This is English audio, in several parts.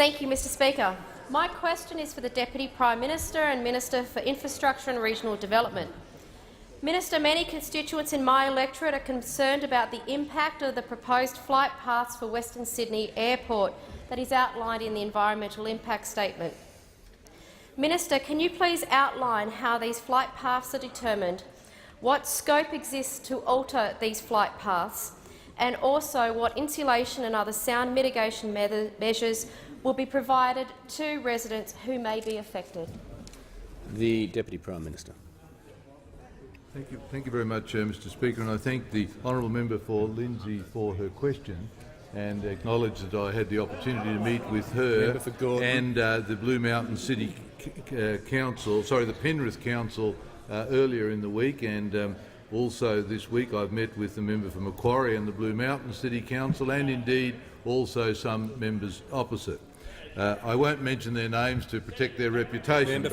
Thank you, Mr Speaker. My question is for the Deputy Prime Minister and Minister for Infrastructure and Regional Development. Minister, many constituents in my electorate are concerned about the impact of the proposed flight paths for Western Sydney Airport that is outlined in the Environmental Impact Statement. Minister, can you please outline how these flight paths are determined, what scope exists to alter these flight paths, and also what insulation and other sound mitigation measures will be provided to residents who may be affected? The Deputy Prime Minister. Thank you very much, Mr Speaker, and I thank the honourable member for Lindsay for her question and acknowledge that I had the opportunity to meet with her and the Blue Mountain City Council, the Penrith Council earlier in the week, and also this week I've met with the member for Macquarie and the Blue Mountain City Council, and indeed also some members opposite. I won't mention their names to protect their reputation, but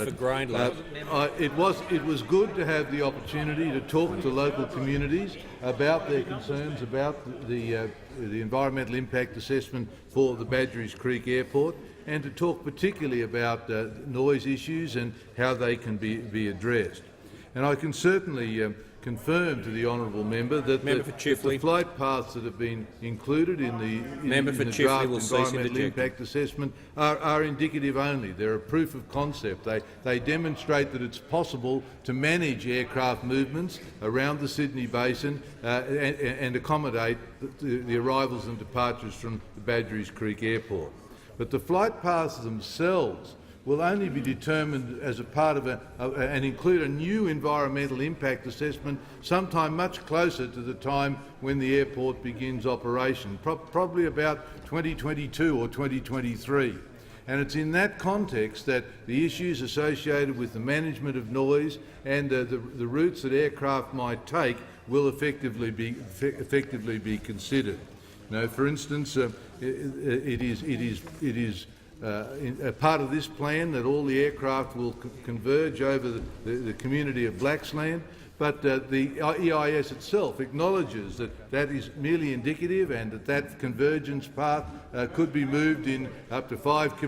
it was good to have the opportunity to talk to local communities about their concerns about the environmental impact assessment for the Badgerys Creek Airport, and to talk particularly about noise issues and how they can be addressed. And I can certainly confirm to the honourable member that the flight paths that have been included in the draft environmental impact assessment are indicative only. They're a proof of concept. They demonstrate that it's possible to manage aircraft movements around the Sydney Basin and accommodate the arrivals and departures from the Badgerys Creek Airport. But the flight paths themselves will only be determined as a part of and include a new environmental impact assessment sometime much closer to the time when the airport begins operation, probably about 2022 or 2023. And it's in that context that the issues associated with the management of noise and the routes that aircraft might take will effectively be considered. Now, for instance, it is a part of this plan that all the aircraft will converge over the community of Blacksland, but the EIS itself acknowledges that that is merely indicative and that convergence path could be moved in up to 5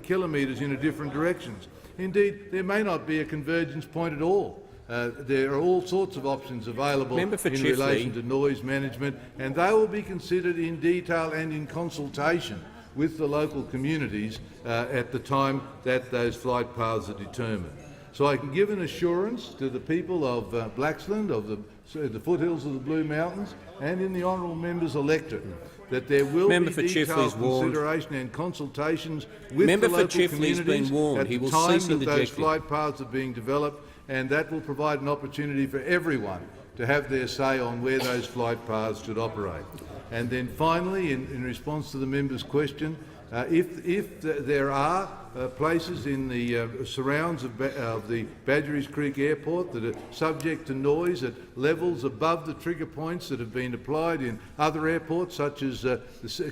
kilometres in different directions. Indeed, there may not be a convergence point at all. There are all sorts of options available in relation to noise management, and they will be considered in detail and in consultation with the local communities at the time that those flight paths are determined. So I can give an assurance to the people of Blacksland, of the foothills of the Blue Mountains, and in the honourable member's electorate that there will be detailed consideration and consultations with the local communities at the time that those flight paths are being developed, and that will provide an opportunity for everyone to have their say on where those flight paths should operate. And then finally, in response to the member's question, if there are places in the surrounds of the Badgerys Creek Airport that are subject to noise at levels above the trigger points that have been applied in other airports, such as the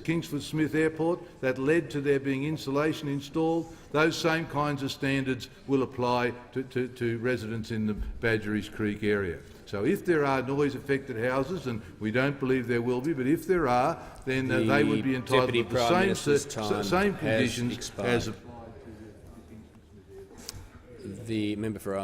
Kingsford Smith Airport, that led to there being insulation installed, those same kinds of standards will apply to residents in the Badgerys Creek area. So if there are noise-affected houses, and we don't believe there will be, but if there are, then they would be entitled to the same conditions as the member for